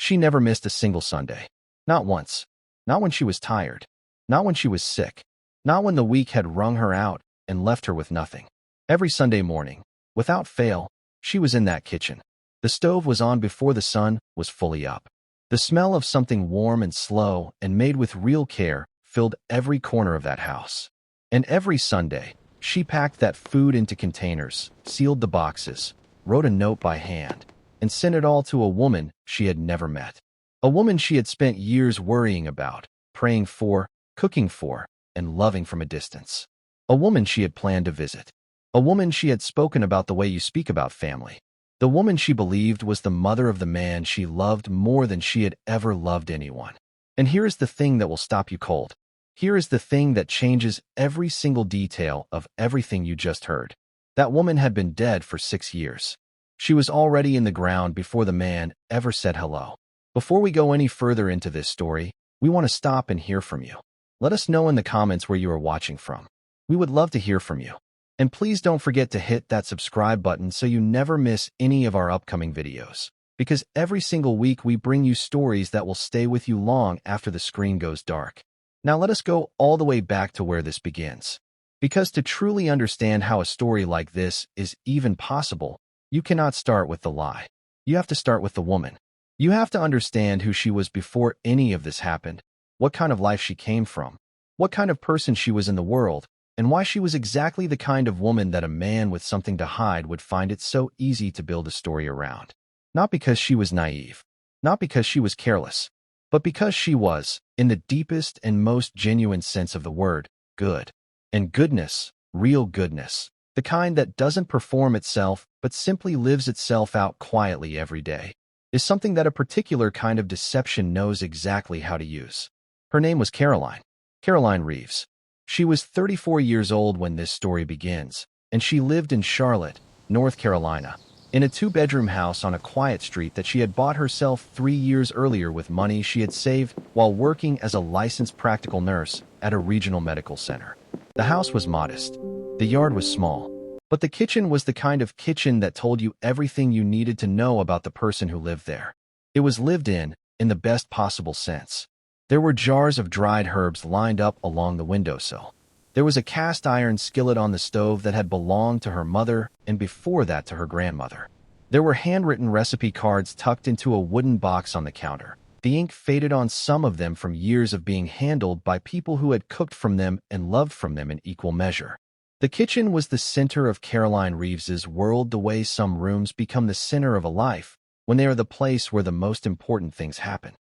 She never missed a single Sunday. Not once. Not when she was tired. Not when she was sick. Not when the week had wrung her out and left her with nothing. Every Sunday morning, without fail, she was in that kitchen. The stove was on before the sun was fully up. The smell of something warm and slow and made with real care filled every corner of that house. And every Sunday, she packed that food into containers, sealed the boxes, wrote a note by hand, and sent it all to a woman she had never met. A woman she had spent years worrying about, praying for, cooking for, and loving from a distance. A woman she had planned to visit. A woman she had spoken about the way you speak about family. The woman she believed was the mother of the man she loved more than she had ever loved anyone. And here is the thing that will stop you cold. Here is the thing that changes every single detail of everything you just heard. That woman had been dead for 6 years. She was already in the ground before the man ever said hello. Before we go any further into this story, we want to stop and hear from you. Let us know in the comments where you are watching from. We would love to hear from you. And please don't forget to hit that subscribe button so you never miss any of our upcoming videos. Because every single week we bring you stories that will stay with you long after the screen goes dark. Now let us go all the way back to where this begins. Because to truly understand how a story like this is even possible, you cannot start with the lie. You have to start with the woman. You have to understand who she was before any of this happened, what kind of life she came from, what kind of person she was in the world, and why she was exactly the kind of woman that a man with something to hide would find it so easy to build a story around. Not because she was naive, not because she was careless, but because she was, in the deepest and most genuine sense of the word, good. And goodness, real goodness, the kind that doesn't perform itself but simply lives itself out quietly every day, is something that a particular kind of deception knows exactly how to use. Her name was Caroline. Caroline Reeves. She was 34 years old when this story begins, and she lived in Charlotte, North Carolina, in a 2-bedroom house on a quiet street that she had bought herself 3 years earlier with money she had saved while working as a licensed practical nurse at a regional medical center. The house was modest. The yard was small. But the kitchen was the kind of kitchen that told you everything you needed to know about the person who lived there. It was lived in the best possible sense. There were jars of dried herbs lined up along the windowsill. There was a cast iron skillet on the stove that had belonged to her mother and before that to her grandmother. There were handwritten recipe cards tucked into a wooden box on the counter. The ink faded on some of them from years of being handled by people who had cooked from them and loved from them in equal measure. The kitchen was the center of Caroline Reeves's world, the way some rooms become the center of a life when they are the place where the most important things happen.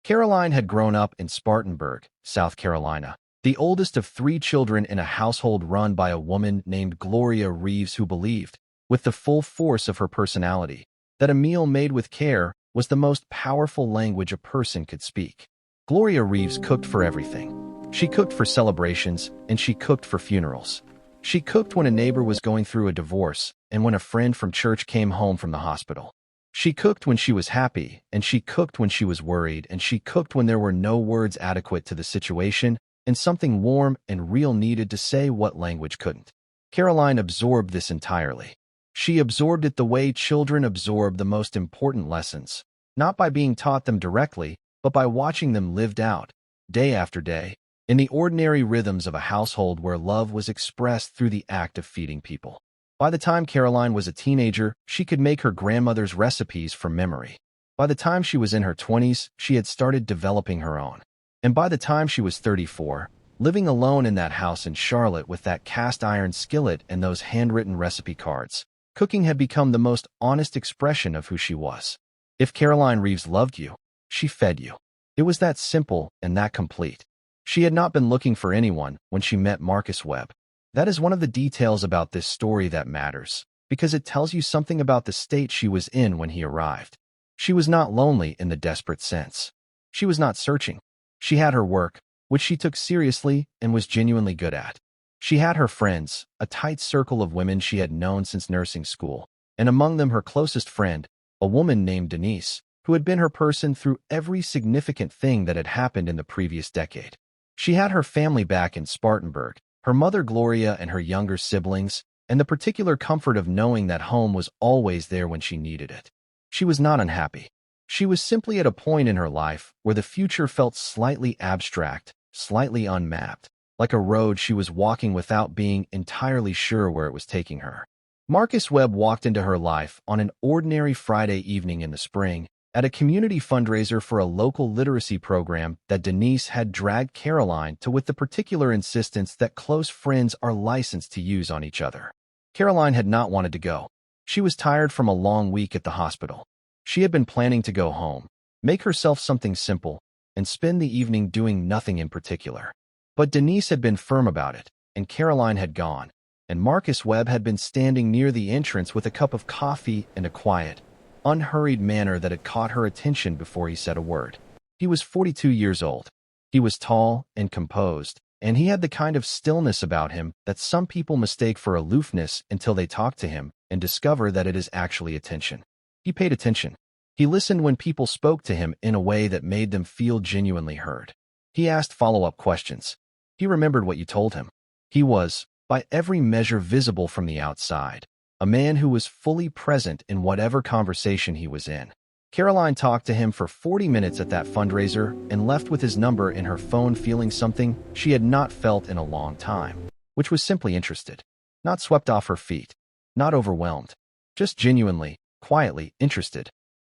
Caroline had grown up in Spartanburg, South Carolina, the oldest of 3 children in a household run by a woman named Gloria Reeves who believed, with the full force of her personality, that a meal made with care was the most powerful language a person could speak. Gloria Reeves cooked for everything. She cooked for celebrations, and she cooked for funerals. She cooked when a neighbor was going through a divorce and when a friend from church came home from the hospital. She cooked when she was happy, and she cooked when she was worried, and she cooked when there were no words adequate to the situation and something warm and real needed to say what language couldn't. Caroline absorbed this entirely. She absorbed it the way children absorb the most important lessons, not by being taught them directly, but by watching them lived out, day after day, in the ordinary rhythms of a household where love was expressed through the act of feeding people. By the time Caroline was a teenager, she could make her grandmother's recipes from memory. By the time she was in her 20s, she had started developing her own. And by the time she was 34, living alone in that house in Charlotte with that cast iron skillet and those handwritten recipe cards, cooking had become the most honest expression of who she was. If Caroline Reeves loved you, she fed you. It was that simple and that complete. She had not been looking for anyone when she met Marcus Webb. That is one of the details about this story that matters, because it tells you something about the state she was in when he arrived. She was not lonely in the desperate sense. She was not searching. She had her work, which she took seriously and was genuinely good at. She had her friends, a tight circle of women she had known since nursing school, and among them her closest friend, a woman named Denise, who had been her person through every significant thing that had happened in the previous decade. She had her family back in Spartanburg, her mother Gloria and her younger siblings, and the particular comfort of knowing that home was always there when she needed it. She was not unhappy. She was simply at a point in her life where the future felt slightly abstract, slightly unmapped, like a road she was walking without being entirely sure where it was taking her. Marcus Webb walked into her life on an ordinary Friday evening in the spring at a community fundraiser for a local literacy program that Denise had dragged Caroline to with the particular insistence that close friends are licensed to use on each other. Caroline had not wanted to go. She was tired from a long week at the hospital. She had been planning to go home, make herself something simple, and spend the evening doing nothing in particular. But Denise had been firm about it, and Caroline had gone, and Marcus Webb had been standing near the entrance with a cup of coffee and a quiet, unhurried manner that had caught her attention before he said a word. He was 42 years old. He was tall and composed, and he had the kind of stillness about him that some people mistake for aloofness until they talk to him and discover that it is actually attention. He paid attention. He listened when people spoke to him in a way that made them feel genuinely heard. He asked follow-up questions. He remembered what you told him. He was, by every measure visible from the outside, a man who was fully present in whatever conversation he was in. Caroline talked to him for 40 minutes at that fundraiser and left with his number in her phone feeling something she had not felt in a long time, which was simply interested. Not swept off her feet, not overwhelmed, just genuinely, quietly interested.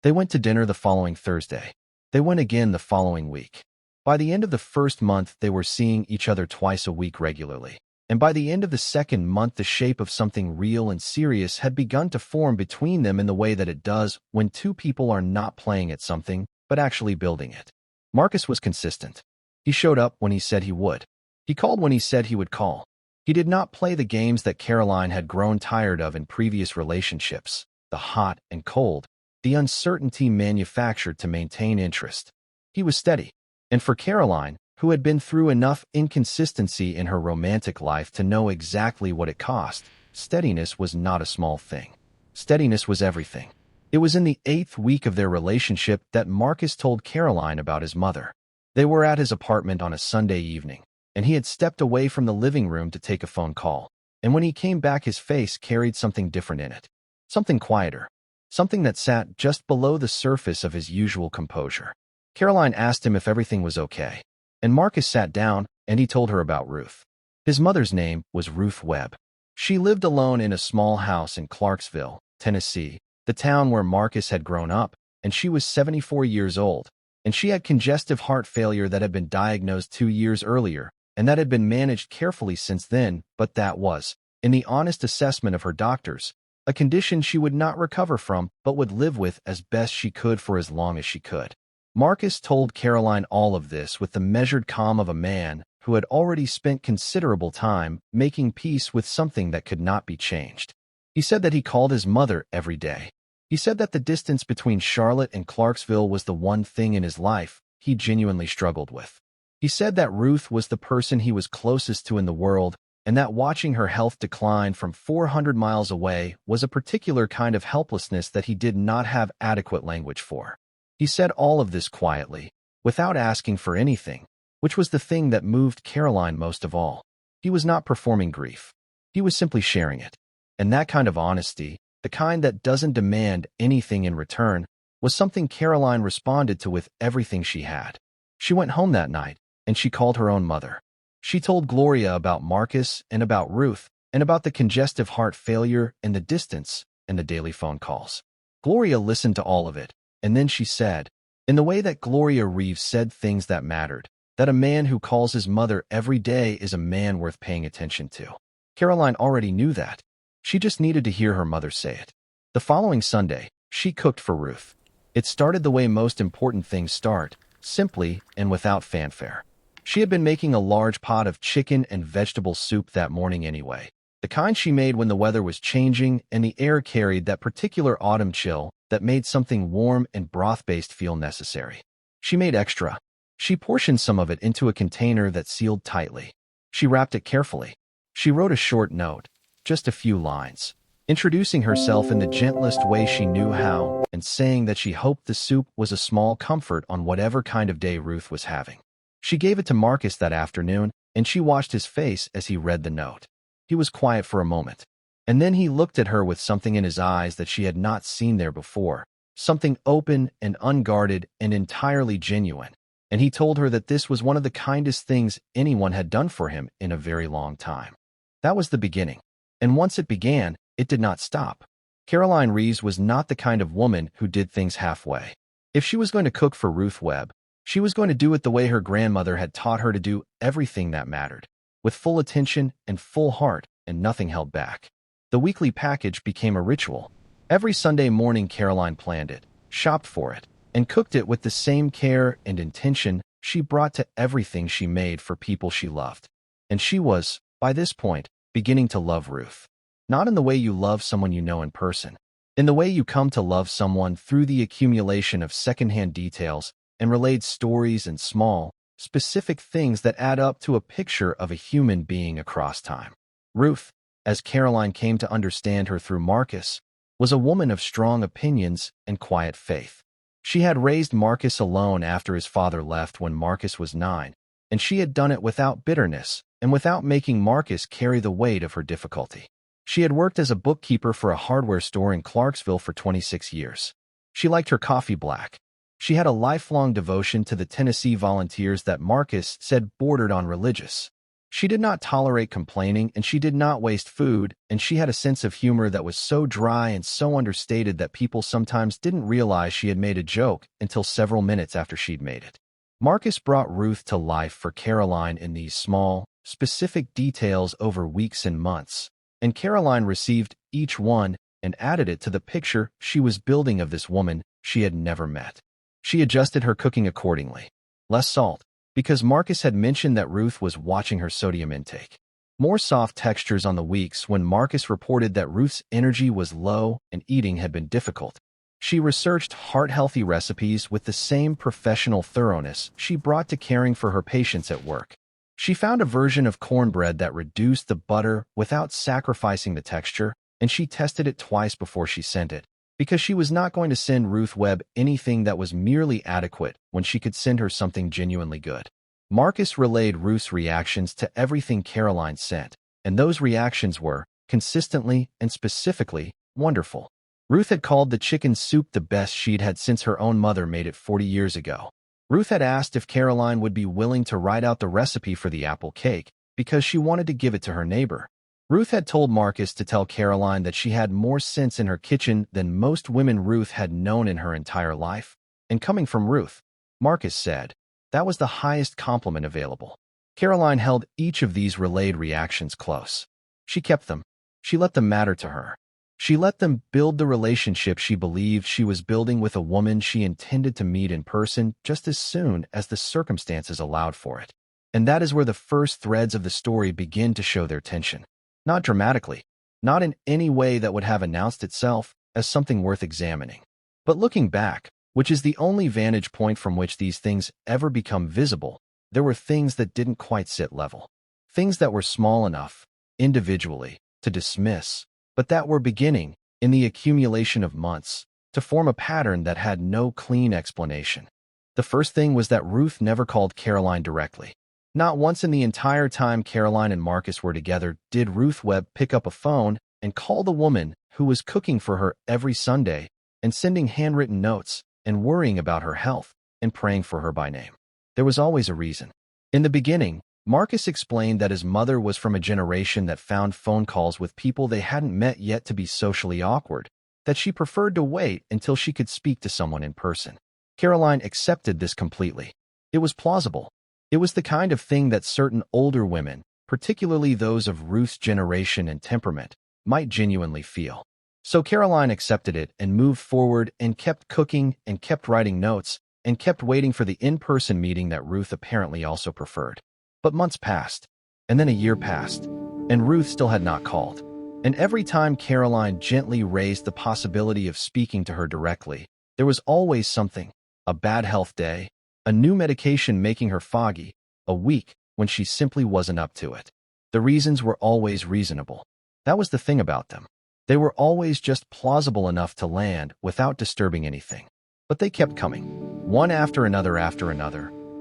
They went to dinner the following Thursday. They went again the following week. By the end of the first month, they were seeing each other twice a week regularly. And by the end of the second month, the shape of something real and serious had begun to form between them in the way that it does when two people are not playing at something, but actually building it. Marcus was consistent. He showed up when he said he would. He called when he said he would call. He did not play the games that Caroline had grown tired of in previous relationships, the hot and cold, the uncertainty manufactured to maintain interest. He was steady. And for Caroline, who had been through enough inconsistency in her romantic life to know exactly what it cost, steadiness was not a small thing. Steadiness was everything. It was in the 8th week of their relationship that Marcus told Caroline about his mother. They were at his apartment on a Sunday evening, and he had stepped away from the living room to take a phone call. And when he came back, his face carried something different in it. Something quieter. Something that sat just below the surface of his usual composure. Caroline asked him if everything was okay. And Marcus sat down, and he told her about Ruth. His mother's name was Ruth Webb. She lived alone in a small house in Clarksville, Tennessee, the town where Marcus had grown up, and she was 74 years old, and she had congestive heart failure that had been diagnosed 2 years earlier, and that had been managed carefully since then, but that was, in the honest assessment of her doctors, a condition she would not recover from but would live with as best she could for as long as she could. Marcus told Caroline all of this with the measured calm of a man who had already spent considerable time making peace with something that could not be changed. He said that he called his mother every day. He said that the distance between Charlotte and Clarksville was the one thing in his life he genuinely struggled with. He said that Ruth was the person he was closest to in the world, and that watching her health decline from 400 miles away was a particular kind of helplessness that he did not have adequate language for. He said all of this quietly, without asking for anything, which was the thing that moved Caroline most of all. He was not performing grief. He was simply sharing it. And that kind of honesty, the kind that doesn't demand anything in return, was something Caroline responded to with everything she had. She went home that night, and she called her own mother. She told Gloria about Marcus and about Ruth, and about the congestive heart failure and the distance and the daily phone calls. Gloria listened to all of it. And then she said, in the way that Gloria Reeves said things that mattered, that a man who calls his mother every day is a man worth paying attention to. Caroline already knew that. She just needed to hear her mother say it. The following Sunday, she cooked for Ruth. It started the way most important things start, simply and without fanfare. She had been making a large pot of chicken and vegetable soup that morning anyway, the kind she made when the weather was changing and the air carried that particular autumn chill that made something warm and broth-based feel necessary. She made extra. She portioned some of it into a container that sealed tightly. She wrapped it carefully. She wrote a short note, just a few lines, introducing herself in the gentlest way she knew how and saying that she hoped the soup was a small comfort on whatever kind of day Ruth was having. She gave it to Marcus that afternoon, and she watched his face as he read the note. He was quiet for a moment. And then he looked at her with something in his eyes that she had not seen there before, something open and unguarded and entirely genuine. And he told her that this was one of the kindest things anyone had done for him in a very long time. That was the beginning. And once it began, it did not stop. Caroline Reeves was not the kind of woman who did things halfway. If she was going to cook for Ruth Webb, she was going to do it the way her grandmother had taught her to do everything that mattered, with full attention and full heart and nothing held back. The weekly package became a ritual. Every Sunday morning Caroline planned it, shopped for it, and cooked it with the same care and intention she brought to everything she made for people she loved. And she was, by this point, beginning to love Ruth. Not in the way you love someone you know in person, in the way you come to love someone through the accumulation of secondhand details and relayed stories and small, specific things that add up to a picture of a human being across time. Ruth, as Caroline came to understand her through Marcus, was a woman of strong opinions and quiet faith. She had raised Marcus alone after his father left when Marcus was 9, and she had done it without bitterness and without making Marcus carry the weight of her difficulty. She had worked as a bookkeeper for a hardware store in Clarksville for 26 years. She liked her coffee black. She had a lifelong devotion to the Tennessee Volunteers that Marcus said bordered on religious. She did not tolerate complaining, and she did not waste food, and she had a sense of humor that was so dry and so understated that people sometimes didn't realize she had made a joke until several minutes after she'd made it. Marcus brought Ruth to life for Caroline in these small, specific details over weeks and months, and Caroline received each one and added it to the picture she was building of this woman she had never met. She adjusted her cooking accordingly. Less salt, because Marcus had mentioned that Ruth was watching her sodium intake. More soft textures on the weeks when Marcus reported that Ruth's energy was low and eating had been difficult. She researched heart-healthy recipes with the same professional thoroughness she brought to caring for her patients at work. She found a version of cornbread that reduced the butter without sacrificing the texture, and she tested it twice before she sent it, because she was not going to send Ruth Webb anything that was merely adequate when she could send her something genuinely good. Marcus relayed Ruth's reactions to everything Caroline sent, and those reactions were, consistently and specifically, wonderful. Ruth had called the chicken soup the best she'd had since her own mother made it 40 years ago. Ruth had asked if Caroline would be willing to write out the recipe for the apple cake because she wanted to give it to her neighbor. Ruth had told Marcus to tell Caroline that she had more sense in her kitchen than most women Ruth had known in her entire life. And coming from Ruth, Marcus said, that was the highest compliment available. Caroline held each of these relayed reactions close. She kept them. She let them matter to her. She let them build the relationship she believed she was building with a woman she intended to meet in person just as soon as the circumstances allowed for it. And that is where the first threads of the story begin to show their tension. Not dramatically, not in any way that would have announced itself as something worth examining. But looking back, which is the only vantage point from which these things ever become visible, there were things that didn't quite sit level. Things that were small enough, individually, to dismiss, but that were beginning, in the accumulation of months, to form a pattern that had no clean explanation. The first thing was that Ruth never called Caroline directly. Not once in the entire time Caroline and Marcus were together did Ruth Webb pick up a phone and call the woman who was cooking for her every Sunday and sending handwritten notes and worrying about her health and praying for her by name. There was always a reason. In the beginning, Marcus explained that his mother was from a generation that found phone calls with people they hadn't met yet to be socially awkward, that she preferred to wait until she could speak to someone in person. Caroline accepted this completely. It was plausible. It was the kind of thing that certain older women, particularly those of Ruth's generation and temperament, might genuinely feel. So Caroline accepted it and moved forward and kept cooking and kept writing notes and kept waiting for the in-person meeting that Ruth apparently also preferred. But months passed, and then a year passed, and Ruth still had not called. And every time Caroline gently raised the possibility of speaking to her directly, there was always something, a bad health day, a new medication making her foggy, a week when she simply wasn't up to it. The reasons were always reasonable. That was the thing about them. They were always just plausible enough to land without disturbing anything. But they kept coming, one after another,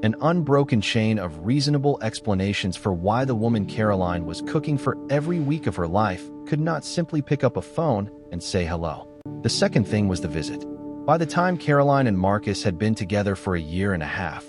an unbroken chain of reasonable explanations for why the woman Caroline was cooking for every week of her life could not simply pick up a phone and say hello. The second thing was the visit. By the time Caroline and Marcus had been together for a year and a half,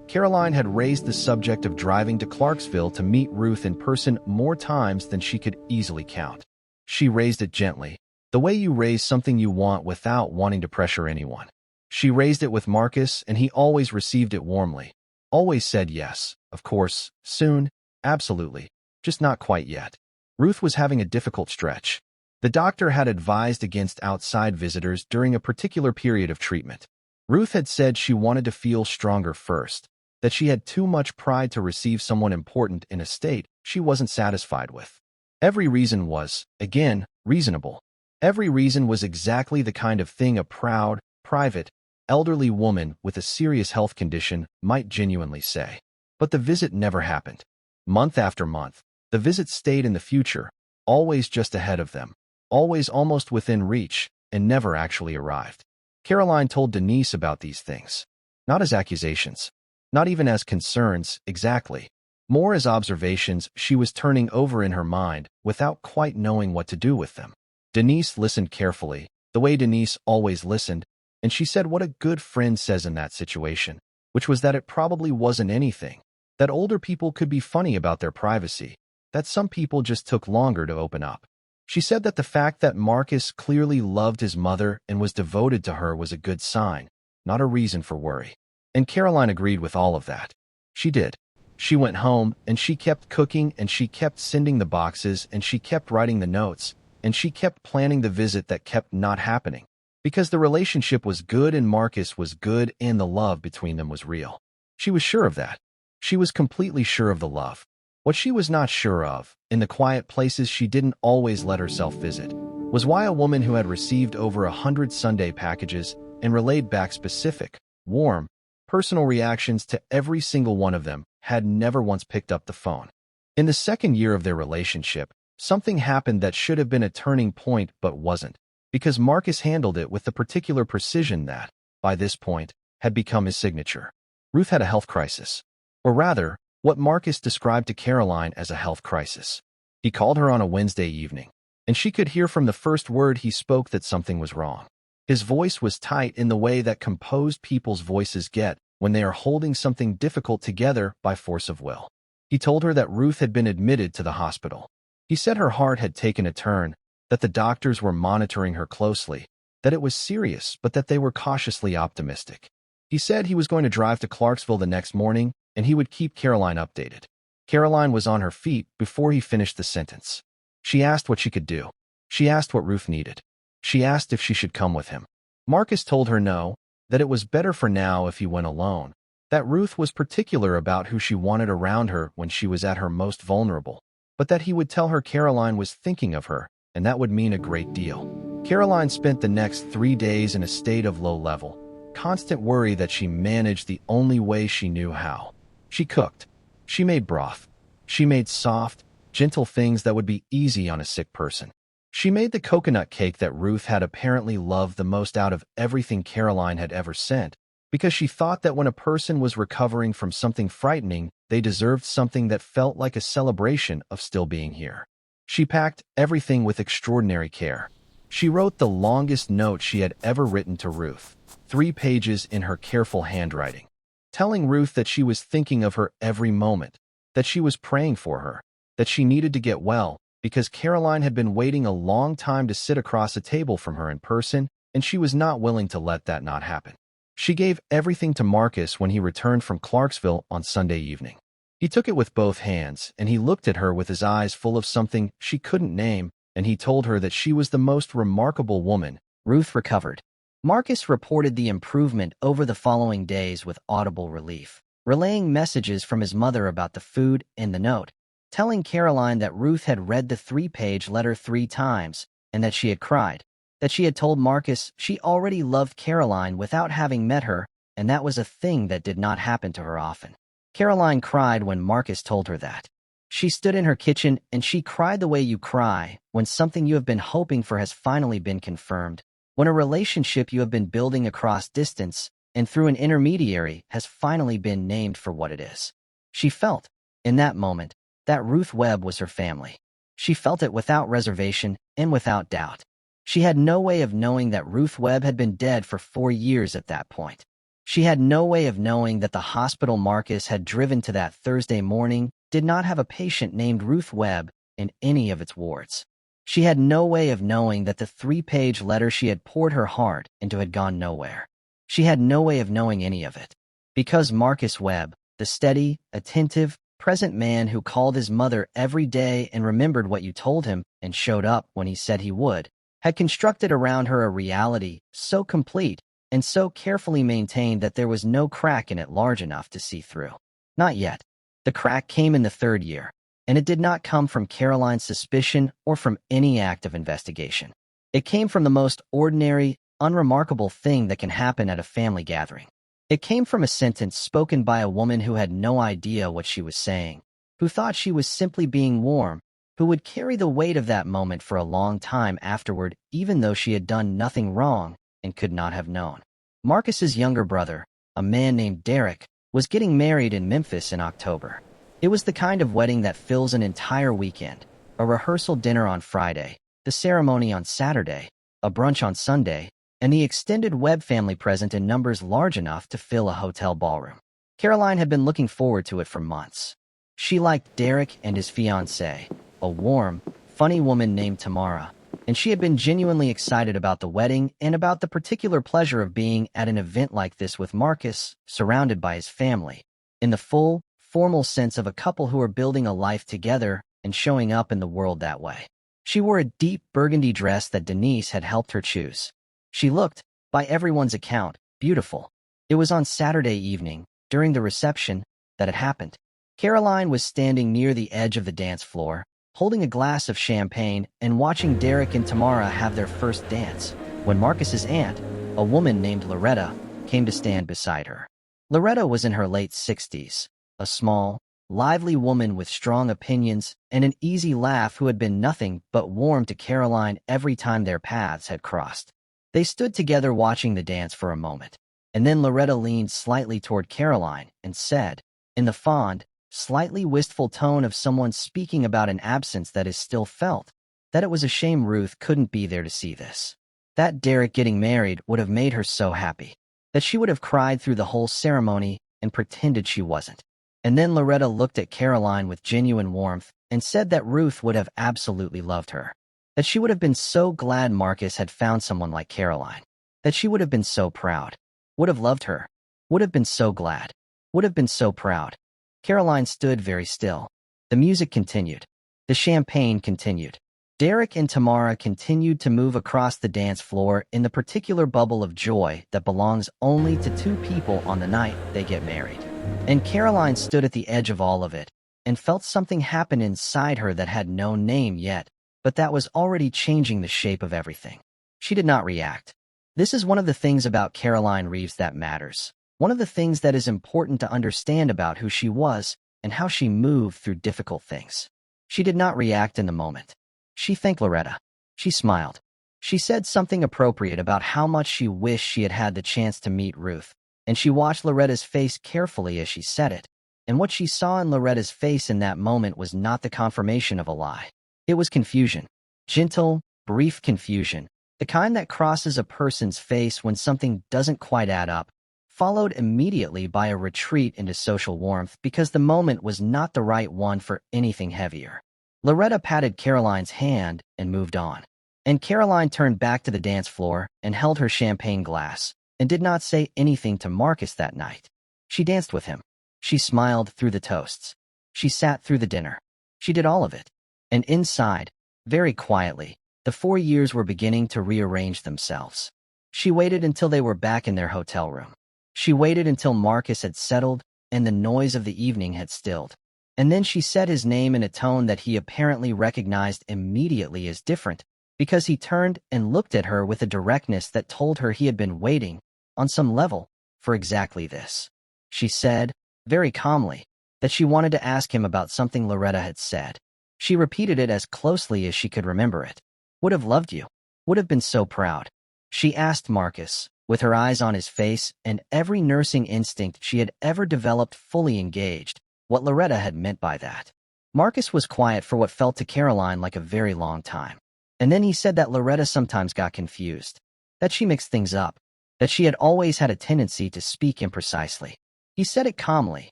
Caroline had raised the subject of driving to Clarksville to meet Ruth in person more times than she could easily count. She raised it gently, the way you raise something you want without wanting to pressure anyone. She raised it with Marcus, and he always received it warmly. Always said yes, of course, soon, absolutely, just not quite yet. Ruth was having a difficult stretch. The doctor had advised against outside visitors during a particular period of treatment. Ruth had said she wanted to feel stronger first, that she had too much pride to receive someone important in a state she wasn't satisfied with. Every reason was, again, reasonable. Every reason was exactly the kind of thing a proud, private, elderly woman with a serious health condition might genuinely say. But the visit never happened. Month after month, the visit stayed in the future, always just ahead of them, always almost within reach, and never actually arrived. Caroline told Denise about these things, not as accusations, not even as concerns, exactly, more as observations she was turning over in her mind without quite knowing what to do with them. Denise listened carefully, the way Denise always listened, and she said what a good friend says in that situation, which was that it probably wasn't anything, that older people could be funny about their privacy, that some people just took longer to open up. She said that the fact that Marcus clearly loved his mother and was devoted to her was a good sign, not a reason for worry. And Caroline agreed with all of that. She did. She went home, and she kept cooking, and she kept sending the boxes, and she kept writing the notes, and she kept planning the visit that kept not happening. Because the relationship was good and Marcus was good and the love between them was real. She was sure of that. She was completely sure of the love. What she was not sure of, in the quiet places she didn't always let herself visit, was why a woman who had received over 100 Sunday packages and relayed back specific, warm, personal reactions to every single one of them had never once picked up the phone. In the second year of their relationship, something happened that should have been a turning point but wasn't, because Marcus handled it with the particular precision that, by this point, had become his signature. Ruth had a health crisis. Or rather, what Marcus described to Caroline as a health crisis. He called her on a Wednesday evening, and she could hear from the first word he spoke that something was wrong. His voice was tight in the way that composed people's voices get when they are holding something difficult together by force of will. He told her that Ruth had been admitted to the hospital. He said her heart had taken a turn, that the doctors were monitoring her closely, that it was serious but that they were cautiously optimistic. He said he was going to drive to Clarksville the next morning and he would keep Caroline updated. Caroline was on her feet before he finished the sentence. She asked what she could do. She asked what Ruth needed. She asked if she should come with him. Marcus told her no, that it was better for now if he went alone, that Ruth was particular about who she wanted around her when she was at her most vulnerable, but that he would tell her Caroline was thinking of her, and that would mean a great deal. Caroline spent the next 3 days in a state of low level, constant worry that she managed the only way she knew how. She cooked. She made broth. She made soft, gentle things that would be easy on a sick person. She made the coconut cake that Ruth had apparently loved the most out of everything Caroline had ever sent, because she thought that when a person was recovering from something frightening, they deserved something that felt like a celebration of still being here. She packed everything with extraordinary care. She wrote the longest note she had ever written to Ruth, 3 pages in her careful handwriting, telling Ruth that she was thinking of her every moment, that she was praying for her, that she needed to get well, because Caroline had been waiting a long time to sit across a table from her in person, and she was not willing to let that not happen. She gave everything to Marcus when he returned from Clarksville on Sunday evening. He took it with both hands, and he looked at her with his eyes full of something she couldn't name, and he told her that she was the most remarkable woman. Ruth recovered. Marcus reported the improvement over the following days with audible relief, relaying messages from his mother about the food and the note, telling Caroline that Ruth had read the 3-page letter 3 times and that she had cried, that she had told Marcus she already loved Caroline without having met her, and that was a thing that did not happen to her often. Caroline cried when Marcus told her that. She stood in her kitchen and she cried the way you cry when something you have been hoping for has finally been confirmed, when a relationship you have been building across distance and through an intermediary has finally been named for what it is. She felt, in that moment, that Ruth Webb was her family. She felt it without reservation and without doubt. She had no way of knowing that Ruth Webb had been dead for 4 years at that point. She had no way of knowing that the hospital Marcus had driven to that Thursday morning did not have a patient named Ruth Webb in any of its wards. She had no way of knowing that the 3-page letter she had poured her heart into had gone nowhere. She had no way of knowing any of it. Because Marcus Webb, the steady, attentive, present man who called his mother every day and remembered what you told him and showed up when he said he would, had constructed around her a reality so complete and so carefully maintained that there was no crack in it large enough to see through. Not yet. The crack came in the 3rd year, and it did not come from Caroline's suspicion or from any act of investigation. It came from the most ordinary, unremarkable thing that can happen at a family gathering. It came from a sentence spoken by a woman who had no idea what she was saying, who thought she was simply being warm, who would carry the weight of that moment for a long time afterward, even though she had done nothing wrong and could not have known. Marcus's younger brother, a man named Derek, was getting married in Memphis in October. It was the kind of wedding that fills an entire weekend, a rehearsal dinner on Friday, the ceremony on Saturday, a brunch on Sunday, and the extended Webb family present in numbers large enough to fill a hotel ballroom. Caroline had been looking forward to it for months. She liked Derek and his fiancée, a warm, funny woman named Tamara, and she had been genuinely excited about the wedding and about the particular pleasure of being at an event like this with Marcus, surrounded by his family, in the full, formal sense of a couple who are building a life together and showing up in the world that way. She wore a deep burgundy dress that Denise had helped her choose. She looked, by everyone's account, beautiful. It was on Saturday evening, during the reception, that it happened. Caroline was standing near the edge of the dance floor, holding a glass of champagne and watching Derek and Tamara have their first dance, when Marcus's aunt, a woman named Loretta, came to stand beside her. Loretta was in her late 60s, a small, lively woman with strong opinions and an easy laugh who had been nothing but warm to Caroline every time their paths had crossed. They stood together watching the dance for a moment, and then Loretta leaned slightly toward Caroline and said, in the fond, slightly wistful tone of someone speaking about an absence that is still felt, that it was a shame Ruth couldn't be there to see this. That Derek getting married would have made her so happy, that she would have cried through the whole ceremony and pretended she wasn't. And then Loretta looked at Caroline with genuine warmth and said that Ruth would have absolutely loved her, that she would have been so glad Marcus had found someone like Caroline, that she would have been so proud, would have loved her, would have been so glad, would have been so proud. Caroline stood very still. The music continued. The champagne continued. Derek and Tamara continued to move across the dance floor in the particular bubble of joy that belongs only to 2 people on the night they get married. And Caroline stood at the edge of all of it and felt something happen inside her that had no name yet, but that was already changing the shape of everything. She did not react. This is one of the things about Caroline Reeves that matters. One of the things that is important to understand about who she was and how she moved through difficult things. She did not react in the moment. She thanked Loretta. She smiled. She said something appropriate about how much she wished she had had the chance to meet Ruth, and she watched Loretta's face carefully as she said it. And what she saw in Loretta's face in that moment was not the confirmation of a lie. It was confusion. Gentle, brief confusion. The kind that crosses a person's face when something doesn't quite add up, followed immediately by a retreat into social warmth because the moment was not the right one for anything heavier. Loretta patted Caroline's hand and moved on. And Caroline turned back to the dance floor and held her champagne glass and did not say anything to Marcus that night. She danced with him. She smiled through the toasts. She sat through the dinner. She did all of it. And inside, very quietly, the 4 years were beginning to rearrange themselves. She waited until they were back in their hotel room. She waited until Marcus had settled and the noise of the evening had stilled. And then she said his name in a tone that he apparently recognized immediately as different, because he turned and looked at her with a directness that told her he had been waiting, on some level, for exactly this. She said, very calmly, that she wanted to ask him about something Loretta had said. She repeated it as closely as she could remember it. Would have loved you. Would have been so proud. She asked Marcus, with her eyes on his face and every nursing instinct she had ever developed fully engaged, what Loretta had meant by that. Marcus was quiet for what felt to Caroline like a very long time. And then he said that Loretta sometimes got confused, that she mixed things up, that she had always had a tendency to speak imprecisely. He said it calmly,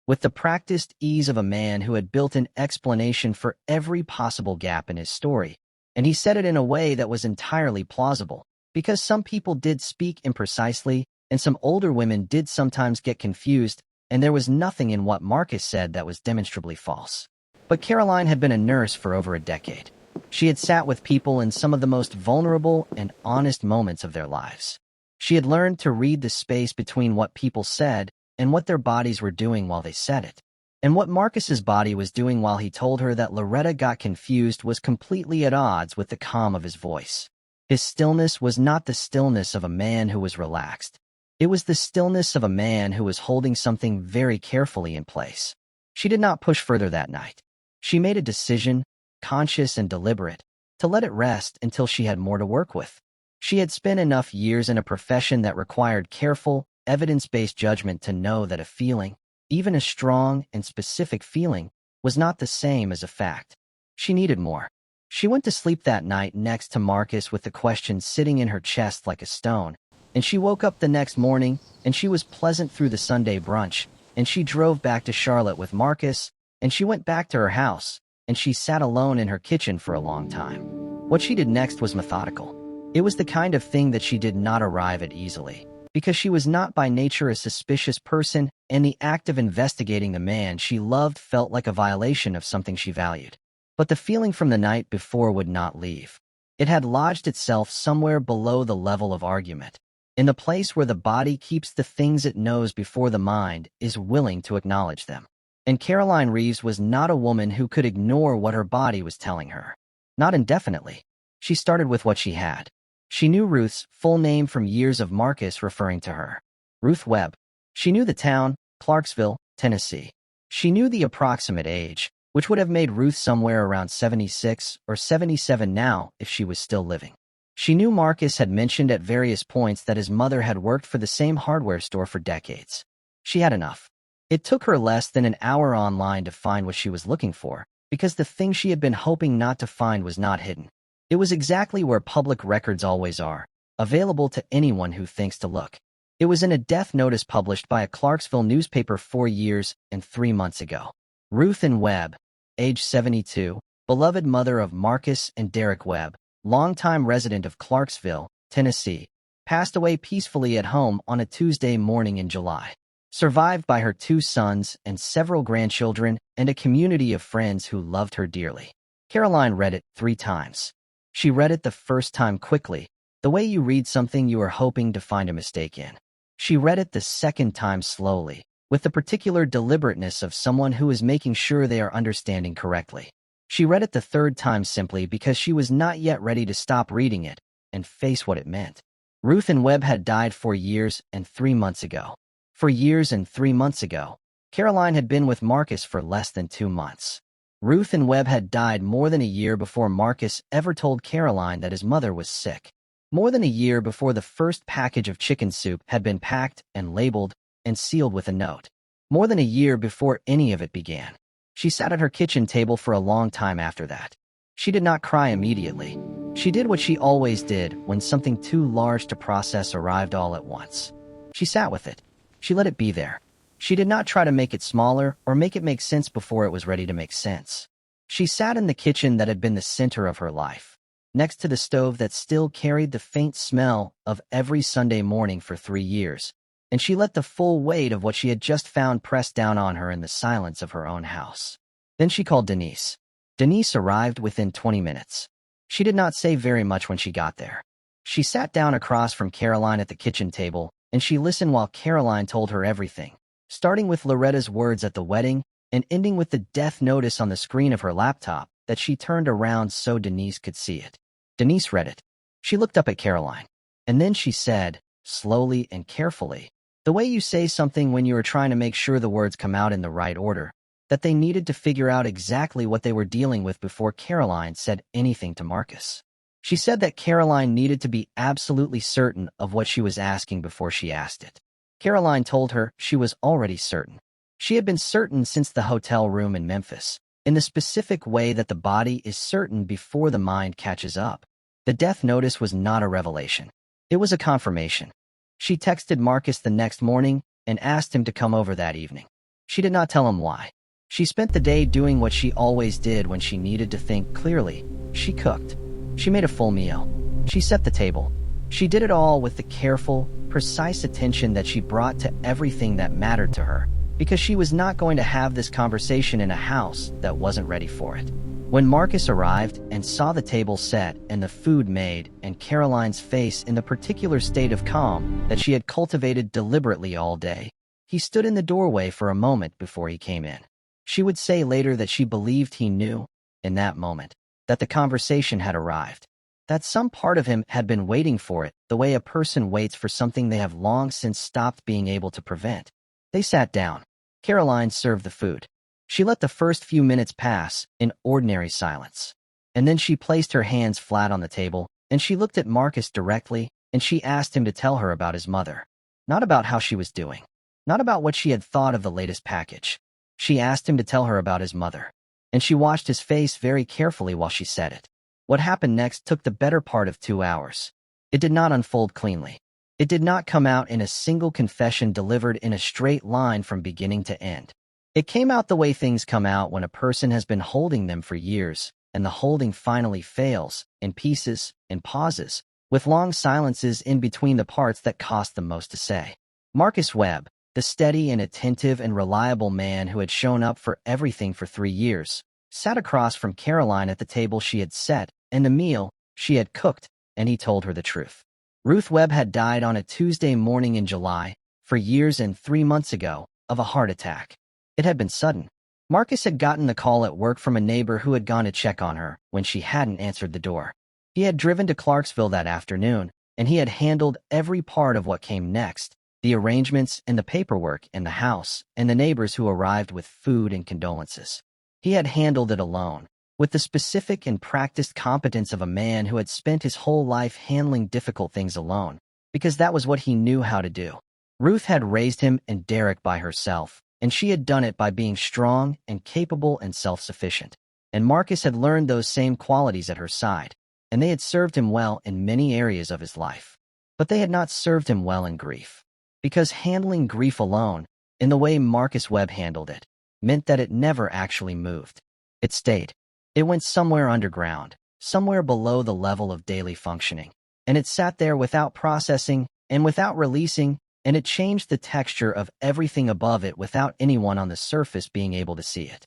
with the practiced ease of a man who had built an explanation for every possible gap in his story. And he said it in a way that was entirely plausible, because some people did speak imprecisely, and some older women did sometimes get confused, and there was nothing in what Marcus said that was demonstrably false. But Caroline had been a nurse for over a decade. She had sat with people in some of the most vulnerable and honest moments of their lives. She had learned to read the space between what people said and what their bodies were doing while they said it. And what Marcus's body was doing while he told her that Loretta got confused was completely at odds with the calm of his voice. His stillness was not the stillness of a man who was relaxed. It was the stillness of a man who was holding something very carefully in place. She did not push further that night. She made a decision, conscious and deliberate, to let it rest until she had more to work with. She had spent enough years in a profession that required careful, evidence-based judgment to know that a feeling, even a strong and specific feeling, was not the same as a fact. She needed more. She went to sleep that night next to Marcus with the question sitting in her chest like a stone, and she woke up the next morning, and she was pleasant through the Sunday brunch, and she drove back to Charlotte with Marcus, and she went back to her house, and she sat alone in her kitchen for a long time. What she did next was methodical. It was the kind of thing that she did not arrive at easily, because she was not by nature a suspicious person, and the act of investigating the man she loved felt like a violation of something she valued. But the feeling from the night before would not leave. It had lodged itself somewhere below the level of argument, in the place where the body keeps the things it knows before the mind is willing to acknowledge them. And Caroline Reeves was not a woman who could ignore what her body was telling her. Not indefinitely. She started with what she had. She knew Ruth's full name from years of Marcus referring to her. Ruth Webb. She knew the town, Clarksville, Tennessee. She knew the approximate age, which would have made Ruth somewhere around 76 or 77 now if she was still living. She knew Marcus had mentioned at various points that his mother had worked for the same hardware store for decades. She had enough. It took her less than an hour online to find what she was looking for, because the thing she had been hoping not to find was not hidden. It was exactly where public records always are, available to anyone who thinks to look. It was in a death notice published by a Clarksville newspaper 4 years and 3 months ago. Ruth Ann Webb, age 72, beloved mother of Marcus and Derek Webb, longtime resident of Clarksville, Tennessee, passed away peacefully at home on a Tuesday morning in July. Survived by her 2 sons and several grandchildren and a community of friends who loved her dearly. Caroline read it 3 times. She read it the first time quickly, the way you read something you are hoping to find a mistake in. She read it the second time slowly, with the particular deliberateness of someone who is making sure they are understanding correctly. She read it the third time simply because she was not yet ready to stop reading it and face what it meant. Ruth Ann Webb had died 4 years and 3 months ago. 4 years and 3 months ago, Caroline had been with Marcus for less than 2 months. Ruth Ann Webb had died more than a year before Marcus ever told Caroline that his mother was sick. More than a year before the first package of chicken soup had been packed and labeled and sealed with a note. More than a year before any of it began. She sat at her kitchen table for a long time after that. She did not cry immediately. She did what she always did when something too large to process arrived all at once. She sat with it. She let it be there. She did not try to make it smaller or make it make sense before it was ready to make sense. She sat in the kitchen that had been the center of her life, next to the stove that still carried the faint smell of every Sunday morning for 3 years, and she let the full weight of what she had just found press down on her in the silence of her own house. Then she called Denise. Denise arrived within 20 minutes. She did not say very much when she got there. She sat down across from Caroline at the kitchen table, and she listened while Caroline told her everything, starting with Loretta's words at the wedding and ending with the death notice on the screen of her laptop that she turned around so Denise could see it. Denise read it. She looked up at Caroline, and then she said, slowly and carefully, the way you say something when you are trying to make sure the words come out in the right order, that they needed to figure out exactly what they were dealing with before Caroline said anything to Marcus. She said that Caroline needed to be absolutely certain of what she was asking before she asked it. Caroline told her she was already certain. She had been certain since the hotel room in Memphis, in the specific way that the body is certain before the mind catches up. The death notice was not a revelation. It was a confirmation. She texted Marcus the next morning and asked him to come over that evening. She did not tell him why. She spent the day doing what she always did when she needed to think clearly. She cooked. She made a full meal. She set the table. She did it all with the careful, precise attention that she brought to everything that mattered to her, because she was not going to have this conversation in a house that wasn't ready for it. When Marcus arrived and saw the table set and the food made and Caroline's face in the particular state of calm that she had cultivated deliberately all day, he stood in the doorway for a moment before he came in. She would say later that she believed he knew, in that moment, that the conversation had arrived, that some part of him had been waiting for it, the way a person waits for something they have long since stopped being able to prevent. They sat down. Caroline served the food. She let the first few minutes pass in ordinary silence. And then she placed her hands flat on the table, and she looked at Marcus directly, and she asked him to tell her about his mother. Not about how she was doing. Not about what she had thought of the latest package. She asked him to tell her about his mother. And she watched his face very carefully while she said it. What happened next took the better part of 2 hours. It did not unfold cleanly. It did not come out in a single confession delivered in a straight line from beginning to end. It came out the way things come out when a person has been holding them for years, and the holding finally fails, in pieces, in pauses, with long silences in between the parts that cost them most to say. Marcus Webb, the steady and attentive and reliable man who had shown up for everything for 3 years, sat across from Caroline at the table she had set and the meal she had cooked, and he told her the truth. Ruth Webb had died on a Tuesday morning in July, 4 years and 3 months ago, of a heart attack. It had been sudden. Marcus had gotten the call at work from a neighbor who had gone to check on her when she hadn't answered the door. He had driven to Clarksville that afternoon, and he had handled every part of what came next, the arrangements and the paperwork in the house, and the neighbors who arrived with food and condolences. He had handled it alone, with the specific and practiced competence of a man who had spent his whole life handling difficult things alone, because that was what he knew how to do. Ruth had raised him and Derek by herself, and she had done it by being strong and capable and self-sufficient. And Marcus had learned those same qualities at her side, and they had served him well in many areas of his life. But they had not served him well in grief. Because handling grief alone, in the way Marcus Webb handled it, meant that it never actually moved. It stayed. It went somewhere underground, somewhere below the level of daily functioning, and it sat there without processing and without releasing, and it changed the texture of everything above it without anyone on the surface being able to see it.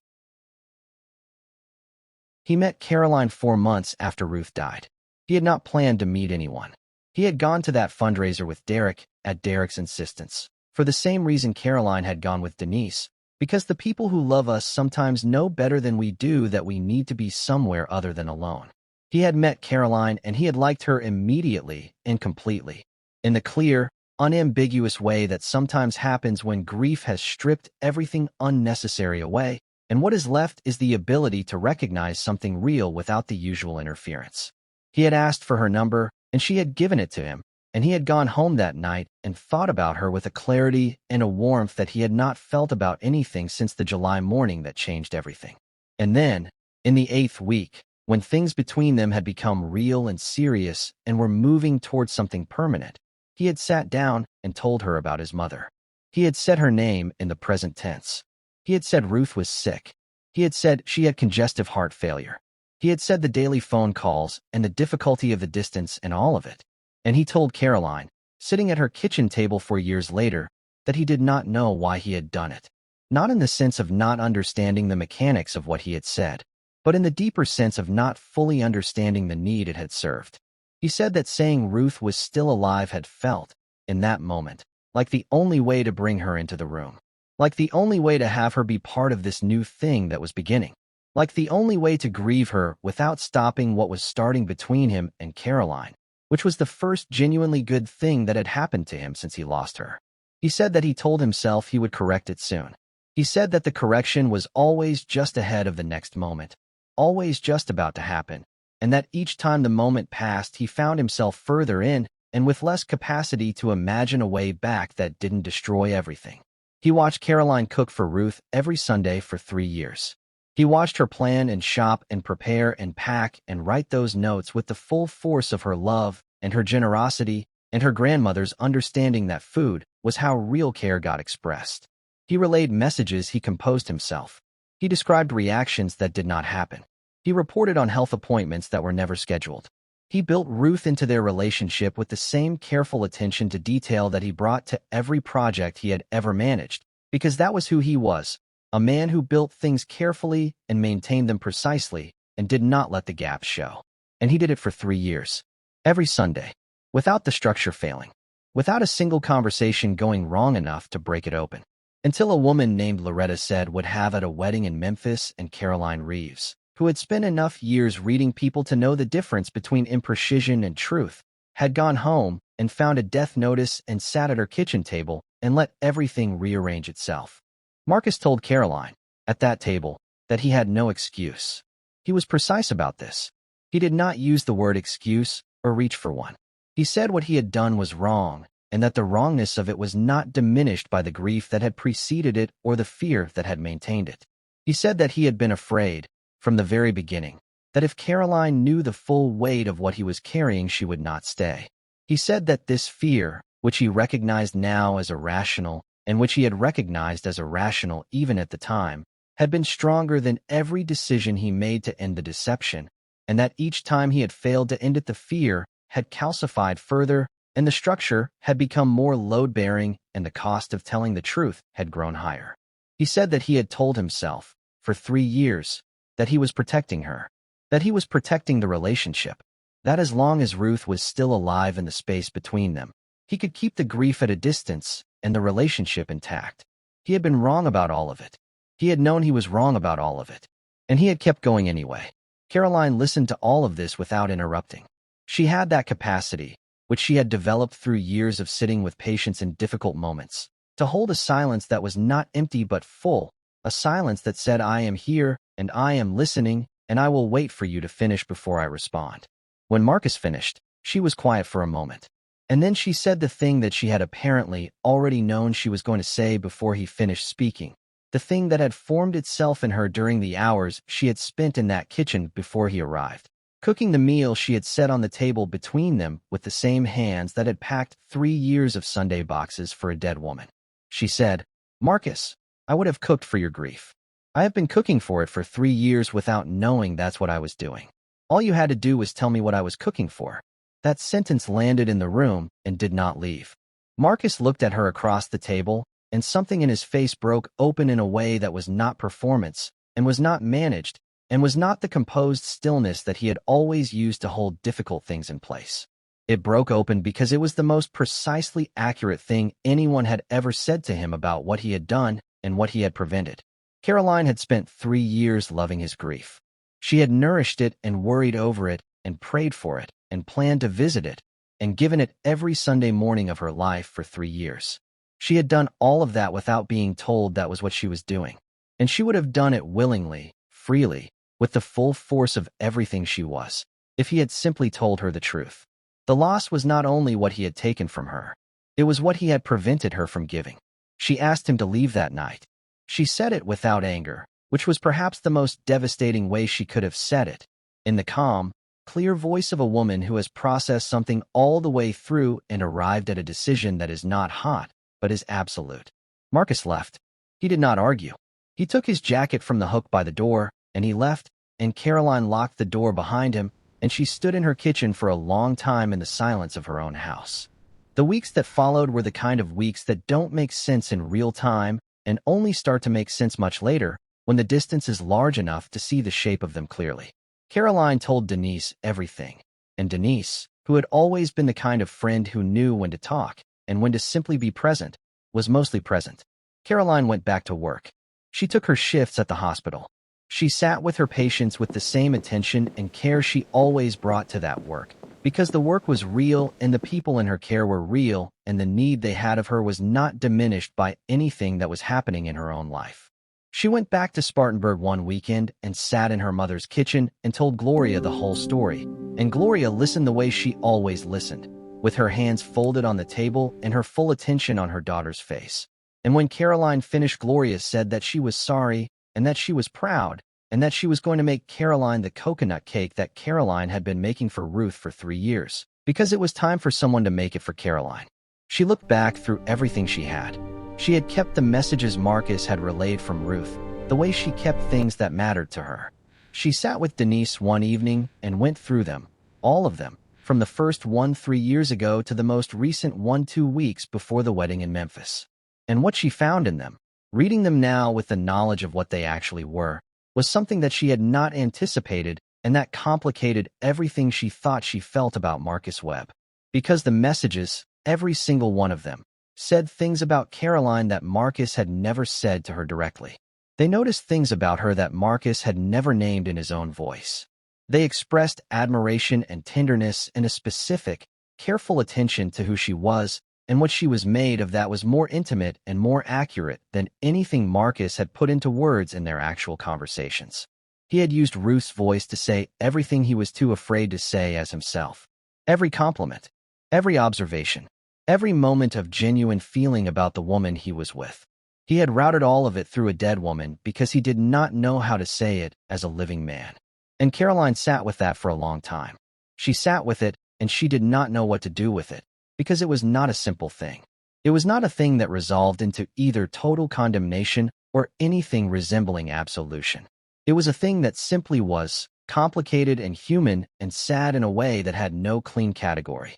He met Caroline 4 months after Ruth died. He had not planned to meet anyone. He had gone to that fundraiser with Derek, at Derek's insistence, for the same reason Caroline had gone with Denise, because the people who love us sometimes know better than we do that we need to be somewhere other than alone. He had met Caroline and he had liked her immediately and completely, in the clear, unambiguous way that sometimes happens when grief has stripped everything unnecessary away, and what is left is the ability to recognize something real without the usual interference. He had asked for her number, and she had given it to him, and he had gone home that night and thought about her with a clarity and a warmth that he had not felt about anything since the July morning that changed everything. And then, in the 8th week, when things between them had become real and serious and were moving towards something permanent, he had sat down and told her about his mother. He had said her name in the present tense. He had said Ruth was sick. He had said she had congestive heart failure. He had said the daily phone calls and the difficulty of the distance and all of it. And he told Caroline, sitting at her kitchen table 4 years later, that he did not know why he had done it. Not in the sense of not understanding the mechanics of what he had said, but in the deeper sense of not fully understanding the need it had served. He said that saying Ruth was still alive had felt, in that moment, like the only way to bring her into the room. Like the only way to have her be part of this new thing that was beginning. Like the only way to grieve her without stopping what was starting between him and Caroline, which was the first genuinely good thing that had happened to him since he lost her. He said that he told himself he would correct it soon. He said that the correction was always just ahead of the next moment, always just about to happen, and that each time the moment passed he found himself further in and with less capacity to imagine a way back that didn't destroy everything. He watched Caroline cook for Ruth every Sunday for 3 years. He watched her plan and shop and prepare and pack and write those notes with the full force of her love and her generosity and her grandmother's understanding that food was how real care got expressed. He relayed messages he composed himself. He described reactions that did not happen. He reported on health appointments that were never scheduled. He built Ruth into their relationship with the same careful attention to detail that he brought to every project he had ever managed, because that was who he was, a man who built things carefully and maintained them precisely and did not let the gaps show. And he did it for 3 years. Every Sunday. Without the structure failing. Without a single conversation going wrong enough to break it open. Until a woman named Loretta said would have at a wedding in Memphis and Caroline Reeves, who had spent enough years reading people to know the difference between imprecision and truth, had gone home and found a death notice and sat at her kitchen table and let everything rearrange itself. Marcus told Caroline, at that table, that he had no excuse. He was precise about this. He did not use the word excuse or reach for one. He said what he had done was wrong, and that the wrongness of it was not diminished by the grief that had preceded it or the fear that had maintained it. He said that he had been afraid, from the very beginning, that if Caroline knew the full weight of what he was carrying, she would not stay. He said that this fear, which he recognized now as irrational, and which he had recognized as irrational even at the time, had been stronger than every decision he made to end the deception, and that each time he had failed to end it, the fear had calcified further, and the structure had become more load-bearing, and the cost of telling the truth had grown higher. He said that he had told himself, for 3 years, that he was protecting her, that he was protecting the relationship, that as long as Ruth was still alive in the space between them, he could keep the grief at a distance and the relationship intact. He had been wrong about all of it. He had known he was wrong about all of it, and he had kept going anyway. Caroline listened to all of this without interrupting. She had that capacity, which she had developed through years of sitting with patients in difficult moments, to hold a silence that was not empty but full, a silence that said, I am here, and I am listening, and I will wait for you to finish before I respond. When Marcus finished, she was quiet for a moment. And then she said the thing that she had apparently already known she was going to say before he finished speaking, the thing that had formed itself in her during the hours she had spent in that kitchen before he arrived, cooking the meal she had set on the table between them with the same hands that had packed 3 years of Sunday boxes for a dead woman. She said, Marcus, I would have cooked for your grief. I have been cooking for it for 3 years without knowing that's what I was doing. All you had to do was tell me what I was cooking for. That sentence landed in the room and did not leave. Marcus looked at her across the table, and something in his face broke open in a way that was not performance, and was not managed, and was not the composed stillness that he had always used to hold difficult things in place. It broke open because it was the most precisely accurate thing anyone had ever said to him about what he had done and what he had prevented. Caroline had spent 3 years loving his grief. She had nourished it and worried over it and prayed for it and planned to visit it and given it every Sunday morning of her life for 3 years. She had done all of that without being told that was what she was doing. And she would have done it willingly, freely, with the full force of everything she was, if he had simply told her the truth. The loss was not only what he had taken from her, it was what he had prevented her from giving. She asked him to leave that night. She said it without anger, which was perhaps the most devastating way she could have said it, in the calm, clear voice of a woman who has processed something all the way through and arrived at a decision that is not hot, but is absolute. Marcus left. He did not argue. He took his jacket from the hook by the door, and he left, and Caroline locked the door behind him, and she stood in her kitchen for a long time in the silence of her own house. The weeks that followed were the kind of weeks that don't make sense in real time and only start to make sense much later, when the distance is large enough to see the shape of them clearly. Caroline told Denise everything, and Denise, who had always been the kind of friend who knew when to talk and when to simply be present, was mostly present. Caroline went back to work. She took her shifts at the hospital. She sat with her patients with the same attention and care she always brought to that work, because the work was real and the people in her care were real, and the need they had of her was not diminished by anything that was happening in her own life. She went back to Spartanburg one weekend and sat in her mother's kitchen and told Gloria the whole story, and Gloria listened the way she always listened, with her hands folded on the table and her full attention on her daughter's face. And when Caroline finished, Gloria said that she was sorry and that she was proud, and that she was going to make Caroline the coconut cake that Caroline had been making for Ruth for 3 years, because it was time for someone to make it for Caroline. She looked back through everything she had. She had kept the messages Marcus had relayed from Ruth, the way she kept things that mattered to her. She sat with Denise one evening and went through them, all of them, from the first one 3 years ago to the most recent one 2 weeks before the wedding in Memphis. And what she found in them, reading them now with the knowledge of what they actually were, was something that she had not anticipated, and that complicated everything she thought she felt about Marcus Webb. Because the messages, every single one of them, said things about Caroline that Marcus had never said to her directly. They noticed things about her that Marcus had never named in his own voice. They expressed admiration and tenderness and a specific, careful attention to who she was and what she was made of that was more intimate and more accurate than anything Marcus had put into words in their actual conversations. He had used Ruth's voice to say everything he was too afraid to say as himself. Every compliment, every observation, every moment of genuine feeling about the woman he was with. He had routed all of it through a dead woman because he did not know how to say it as a living man. And Caroline sat with that for a long time. She sat with it, and she did not know what to do with it, because it was not a simple thing. It was not a thing that resolved into either total condemnation or anything resembling absolution. It was a thing that simply was, complicated and human and sad in a way that had no clean category.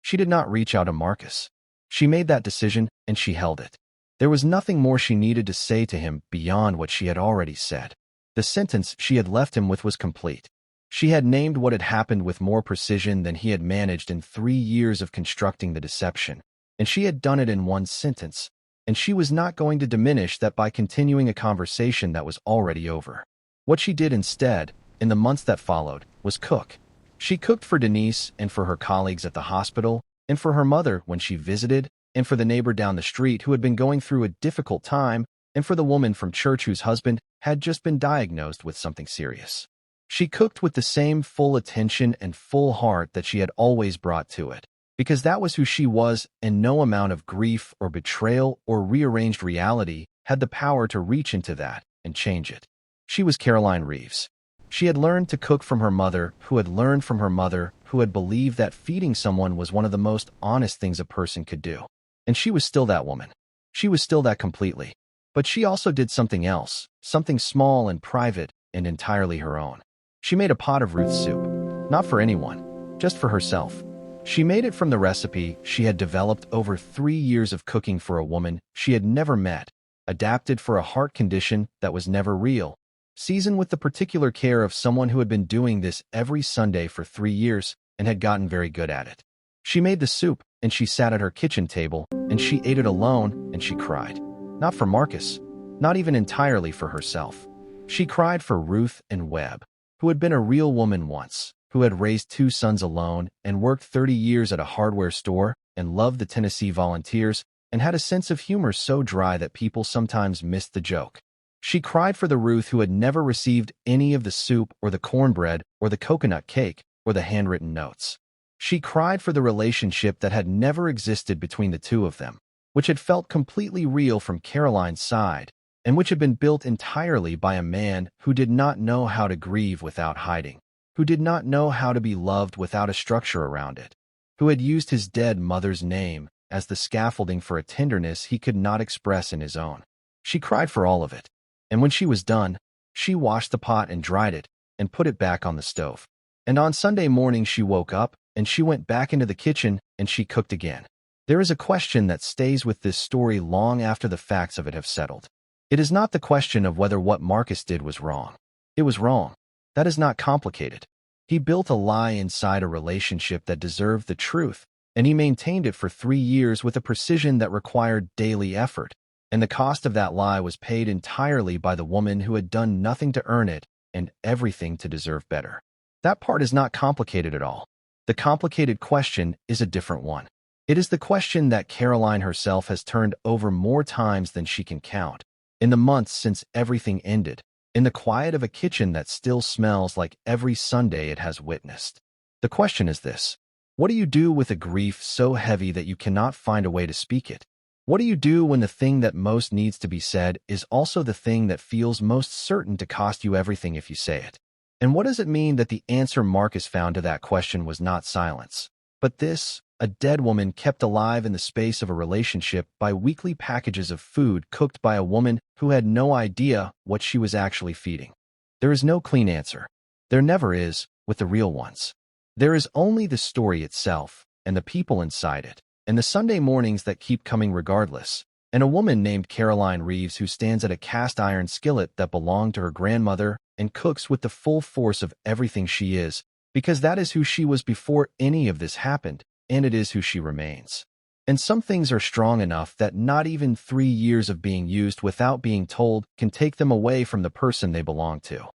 She did not reach out to Marcus. She made that decision, and she held it. There was nothing more she needed to say to him beyond what she had already said. The sentence she had left him with was complete. She had named what had happened with more precision than he had managed in 3 years of constructing the deception, and she had done it in one sentence, and she was not going to diminish that by continuing a conversation that was already over. What she did instead, in the months that followed, was cook. She cooked for Denise and for her colleagues at the hospital, and for her mother when she visited, and for the neighbor down the street who had been going through a difficult time, and for the woman from church whose husband had just been diagnosed with something serious. She cooked with the same full attention and full heart that she had always brought to it, because that was who she was, and no amount of grief or betrayal or rearranged reality had the power to reach into that and change it. She was Caroline Reeves. She had learned to cook from her mother, who had learned from her mother, who had believed that feeding someone was one of the most honest things a person could do. And she was still that woman. She was still that completely. But she also did something else, something small and private and entirely her own. She made a pot of Ruth's soup, not for anyone, just for herself. She made it from the recipe she had developed over 3 years of cooking for a woman she had never met, adapted for a heart condition that was never real, seasoned with the particular care of someone who had been doing this every Sunday for 3 years and had gotten very good at it. She made the soup, and she sat at her kitchen table, and she ate it alone, and she cried. Not for Marcus, not even entirely for herself. She cried for Ruth and Webb, who had been a real woman once, who had raised 2 sons alone and worked 30 years at a hardware store and loved the Tennessee Volunteers and had a sense of humor so dry that people sometimes missed the joke. She cried for the Ruth who had never received any of the soup or the cornbread or the coconut cake or the handwritten notes. She cried for the relationship that had never existed between the two of them, which had felt completely real from Caroline's side, and which had been built entirely by a man who did not know how to grieve without hiding, who did not know how to be loved without a structure around it, who had used his dead mother's name as the scaffolding for a tenderness he could not express in his own. She cried for all of it, and when she was done, she washed the pot and dried it and put it back on the stove. And on Sunday morning she woke up, and she went back into the kitchen, and she cooked again. There is a question that stays with this story long after the facts of it have settled. It is not the question of whether what Marcus did was wrong. It was wrong. That is not complicated. He built a lie inside a relationship that deserved the truth, and he maintained it for 3 years with a precision that required daily effort, and the cost of that lie was paid entirely by the woman who had done nothing to earn it and everything to deserve better. That part is not complicated at all. The complicated question is a different one. It is the question that Caroline herself has turned over more times than she can count, in the months since everything ended, in the quiet of a kitchen that still smells like every Sunday it has witnessed. The question is this: what do you do with a grief so heavy that you cannot find a way to speak it? What do you do when the thing that most needs to be said is also the thing that feels most certain to cost you everything if you say it? And what does it mean that the answer Marcus found to that question was not silence, but this, a dead woman kept alive in the space of a relationship by weekly packages of food cooked by a woman who had no idea what she was actually feeding? There is no clean answer. There never is, with the real ones. There is only the story itself, and the people inside it, and the Sunday mornings that keep coming regardless, and a woman named Caroline Reeves who stands at a cast-iron skillet that belonged to her grandmother and cooks with the full force of everything she is, because that is who she was before any of this happened, and it is who she remains. And some things are strong enough that not even 3 years of being used without being told can take them away from the person they belong to.